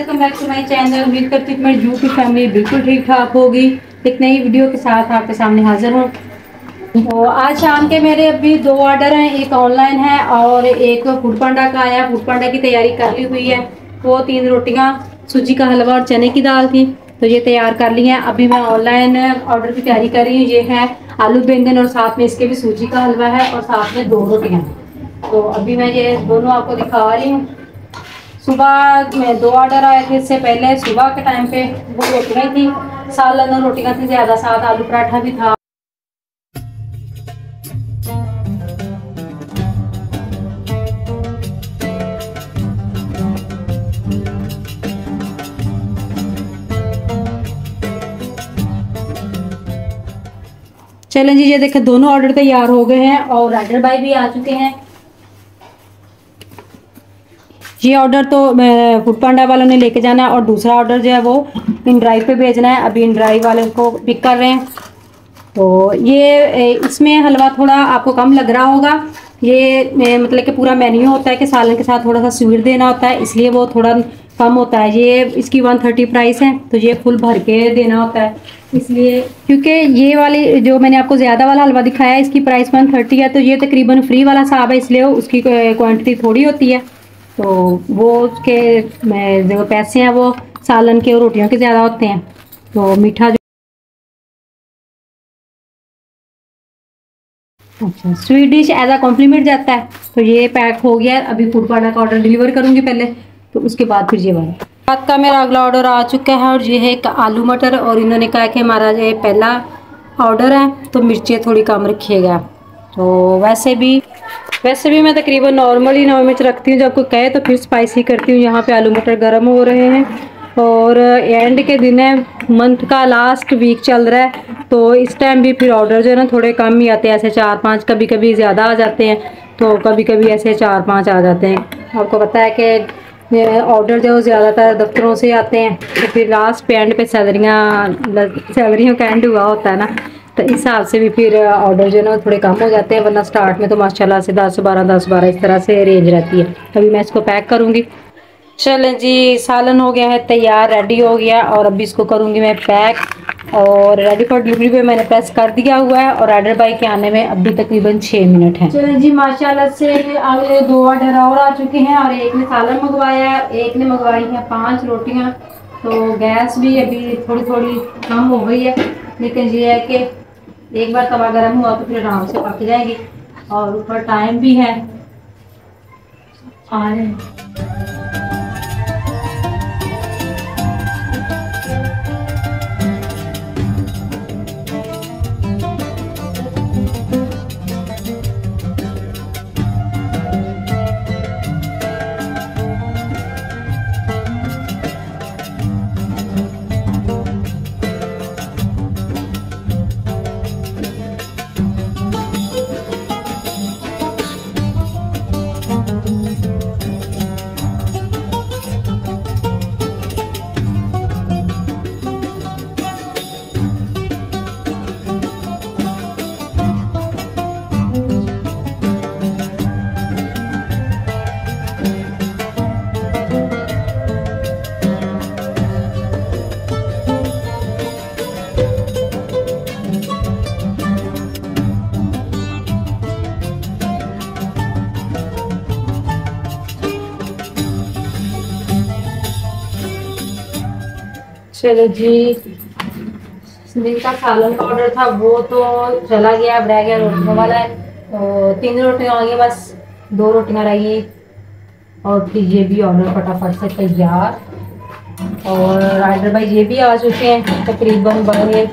Welcome back to my channel. उम्मीद करती हूँ मेरी यूट्यूब फैमिली बिल्कुल ठीक ठाक होगी। एक नई वीडियो के साथ आपके सामने हाजिर हूँ। तो आज शाम के मेरे अभी 2 ऑर्डर हैं, एक ऑनलाइन है और एक फूड पांडा का आया। फूड पांडा की तैयारी कर ली हुई है। वो 3 रोटियाँ, सूजी का हलवा और चने की दाल थी, तो ये तैयार कर ली हैं। अभी मैं ऑनलाइन ऑर्डर की तैयारी कर रही हूँ। ये है आलू बैंगन और साथ में इसके भी सूजी का हलवा है और साथ में 2 रोटियाँ। तो अभी मैं ये दोनों आपको दिखा रही हूँ। सुबह में 2 ऑर्डर आए थे, इससे पहले सुबह के टाइम पे वो रोटियाँ थी, सालन और रोटियाँ थी ज़्यादा, साथ आलू पराठा भी था। चलें जी, ये देखें दोनों ऑर्डर तैयार हो गए हैं और राइडर भाई भी आ चुके हैं। ये ऑर्डर तो फूड पांडा वालों ने लेके जाना है और दूसरा ऑर्डर जो है वो इन ड्राइव पे भेजना है। अभी इन ड्राइव वाले को पिक कर रहे हैं। तो ये इसमें हलवा थोड़ा आपको कम लग रहा होगा। ये मतलब कि पूरा मेन्यू होता है कि सालन के साथ थोड़ा सा स्वीट देना होता है, इसलिए वो थोड़ा कम होता है। ये इसकी 130 प्राइस है, तो ये फुल भर के देना होता है इसलिए, क्योंकि ये वाली जो मैंने आपको ज़्यादा वाला हलवा दिखाया है इसकी प्राइस 130 है, तो ये तकरीबन फ्री वाला साहब है, इसलिए उसकी क्वांटिटी थोड़ी होती है। तो वो उसके जो पैसे हैं वो सालन के और रोटियों के ज़्यादा होते हैं। तो मीठा अच्छा sweet dish as a compliment जाता है। तो ये पैक हो गया। अभी फूड पांडा का ऑर्डर डिलीवर करूंगी पहले, तो उसके बाद फिर ये वाला। रात का मेरा अगला ऑर्डर आ चुका है और ये है एक आलू मटर, और इन्होंने कहा कि हमारा ये पहला ऑर्डर है तो मिर्चें थोड़ी कम रखिएगा। तो वैसे भी मैं तकरीबन नॉर्मल ही नॉन मिर्च रखती हूँ, जब कोई कहे तो फिर स्पाइसी करती हूँ। यहाँ पे आलू मटर गर्म हो रहे हैं और एंड के दिन है, मंथ का लास्ट वीक चल रहा है, तो इस टाइम भी फिर ऑर्डर जो है ना थोड़े कम ही आते हैं, ऐसे 4-5, कभी कभी ज़्यादा आ जाते हैं, तो कभी कभी ऐसे 4-5 आ जाते हैं। आपको पता है कि ऑर्डर जो ज़्यादातर दफ्तरों से आते हैं, तो फिर लास्ट पे एंड पे सैलरियों का एंड हुआ होता है ना, तो इस हिसाब से भी फिर ऑर्डर जो है ना थोड़े कम हो जाते हैं, वरना स्टार्ट में तो माशाल्लाह से 10-12 इस तरह से रेंज रहती है। अभी मैं इसको पैक करूँगी। चलें जी, सालन हो गया है तैयार, रेडी हो गया, और अभी इसको करूँगी मैं पैक, और रेडी फॉर डिलीवरी पे मैंने प्रेस कर दिया हुआ है, और ऑर्डर बाई के आने में अभी तकरीबन 6 मिनट हैं। चलें जी, माशाल्लाह से अगले 2 ऑर्डर और आ चुके हैं, और एक ने सालन मंगवाया है, एक ने मंगवाई है 5 रोटियाँ। तो गैस भी अभी थोड़ी थोड़ी कम हो गई है, लेकिन ये है कि एक बार तवा गर्म हुआ तो फिर आराम से पक जाएगी, और ऊपर टाइम भी है आ रहे हैं। चलो जी, जिनका सालन का ऑर्डर था वो तो चला गया, अब रह गया रोटियों वाला है। तो 3 रोटियां आ गई, बस 2 रोटियां रही, और फिर ये भी ऑर्डर फटाफट से तैयार। और राइडर भाई ये भी आ चुके हैं, तकरीबन बड़े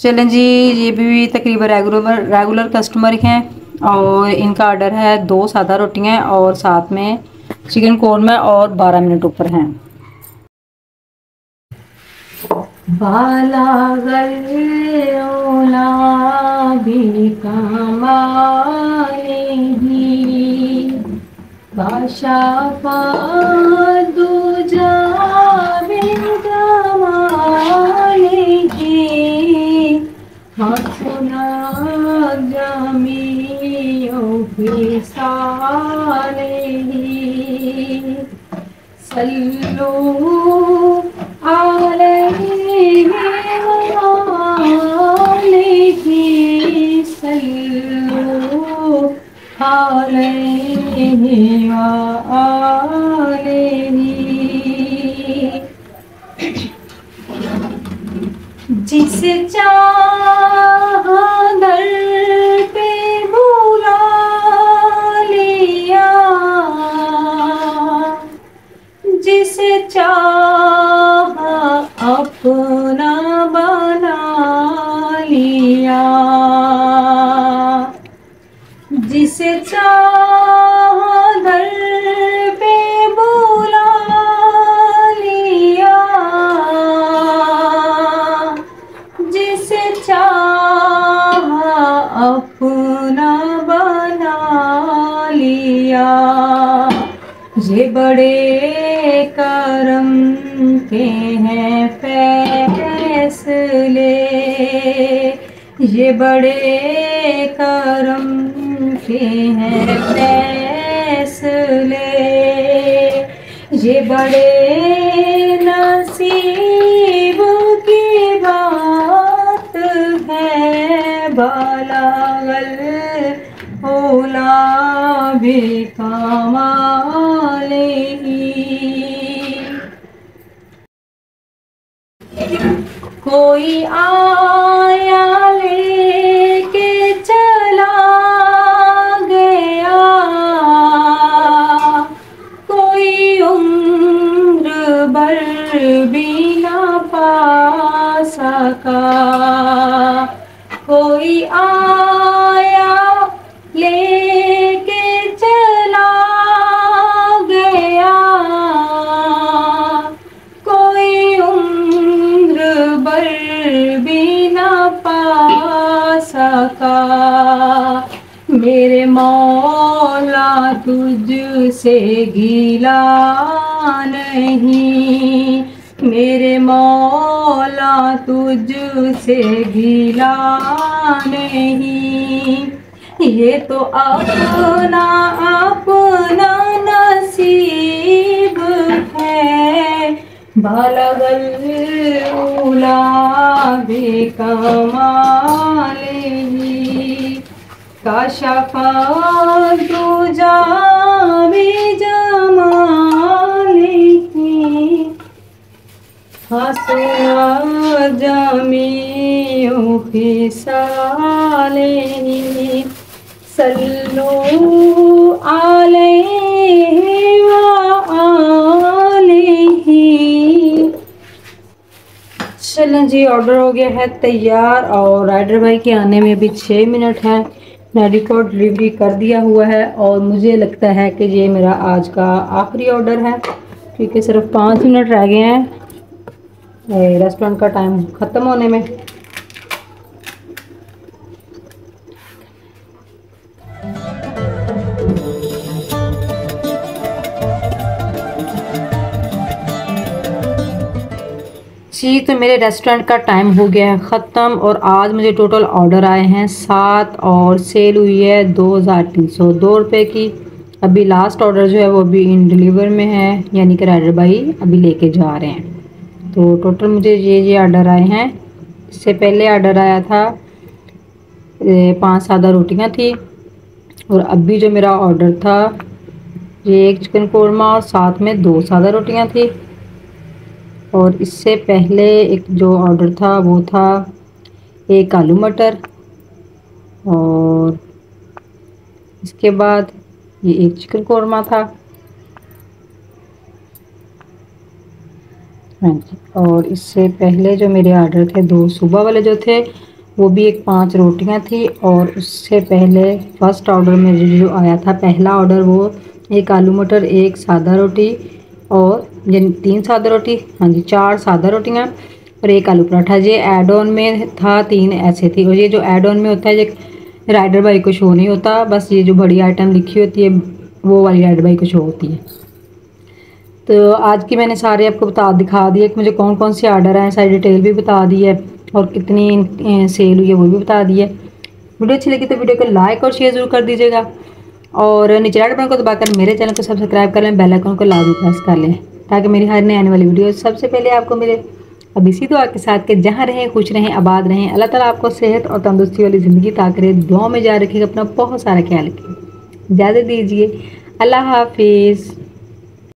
चलें जी, ये भी तकरीबन रेगुलर कस्टमर हैं और इनका ऑर्डर है 2 सादा रोटियां और साथ में चिकन कौरमा और 12 मिनट ऊपर हैं। बाला गल्ला भी कमालेगी बाशाफा दूजा भी कमालेगी हसना जमियों की सालेगी सल्लू अलैहि वालेही सल्लू अलैहि वालेही। जिसे चाहा दर पे बुला लिया जिसे चाहा अपना बना लिया जिसे चाहा दर पे बुला लिया जिसे चाहा अपना बना लिया। ये बड़े करम के हैं फैसले ये बड़े करम के हैं फैसले ये बड़े नसीब की बात है बालागल ओला भी कमालेगी। कोई आया लेके चला गया कोई उम्र भर भी ना पा सका कोई आया लेके चला गया कोई उम्र भर भी ना पा सका मेरे मौला तुझसे गिला नहीं मेरे मौला तुझसे गिला नहीं ये तो अपना अपना नसीब है बालगल उला भी कमालेगी काशफा दूजा भी जमालेगी हसना जमियों की सालेगी सल्लू अलैहि वालेही। चलें जी, ऑर्डर हो गया है तैयार और राइडर भाई के आने में भी 6 मिनट है। मैंने रिकॉर्ड डिलीवरी कर दिया हुआ है और मुझे लगता है कि ये मेरा आज का आखिरी ऑर्डर है क्योंकि सिर्फ 5 मिनट रह गए हैं रेस्टोरेंट का टाइम ख़त्म होने में। जी तो मेरे रेस्टोरेंट का टाइम हो गया है ख़त्म और आज मुझे टोटल ऑर्डर आए हैं 7 और सेल हुई है 2302 रुपये की। अभी लास्ट ऑर्डर जो है वो अभी इन डिलीवर में है यानी कि राइडर भाई अभी लेके जा रहे हैं। तो टोटल मुझे ये ऑर्डर आए हैं। इससे पहले ऑर्डर आया था 5 सादा रोटियां थी और अभी जो मेरा ऑर्डर था ये 1 चिकन कौरमा और साथ में 2 सादा रोटियां थी। और इससे पहले एक जो ऑर्डर था वो था 1 आलू मटर और इसके बाद ये 1 चिकन कौरमा था। हाँ जी, और इससे पहले जो मेरे ऑर्डर थे 2 सुबह वाले जो थे वो भी एक 5 रोटियां थी। और उससे पहले फर्स्ट ऑर्डर में जो आया था, पहला ऑर्डर, वो एक आलू मटर, एक सादा रोटी और यानी 3 सादा रोटी, हाँ जी 4 सादा रोटियां और एक आलू पराठा। ये ऐड ऑन में था 3 ऐसे थी। और ये जो ऐड ऑन में होता है ये राइडर बाई को शो नहीं होता, बस ये जो बड़ी आइटम लिखी होती है वो वाली राइडर बाई को शो होती है। तो आज की मैंने सारे आपको दिखा दिए कि मुझे कौन कौन से ऑर्डर आए, सारी डिटेल भी बता दी है और कितनी सेल हुई है वो भी बता दी है। वीडियो अच्छी लगी तो वीडियो को लाइक और शेयर जरूर कर दीजिएगा और नीचे रेड बटन को दबाकर मेरे चैनल को सब्सक्राइब कर लें, बेल आइकन को लाजमी प्रेस कर लें ताकि मेरी हर नई आने वाली वीडियो सबसे पहले आपको मिले। अब इसी दुआ के साथ कि जहाँ रहें खुश रहें, आबाद रहें, अल्लाह ताला आपको सेहत और तंदुरुस्ती वाली ज़िंदगी अता करे। दुआ में जा रखिएगा, अपना बहुत सारा ख्याल रखिए। इजाज़त दीजिए, अल्लाह हाफिज़।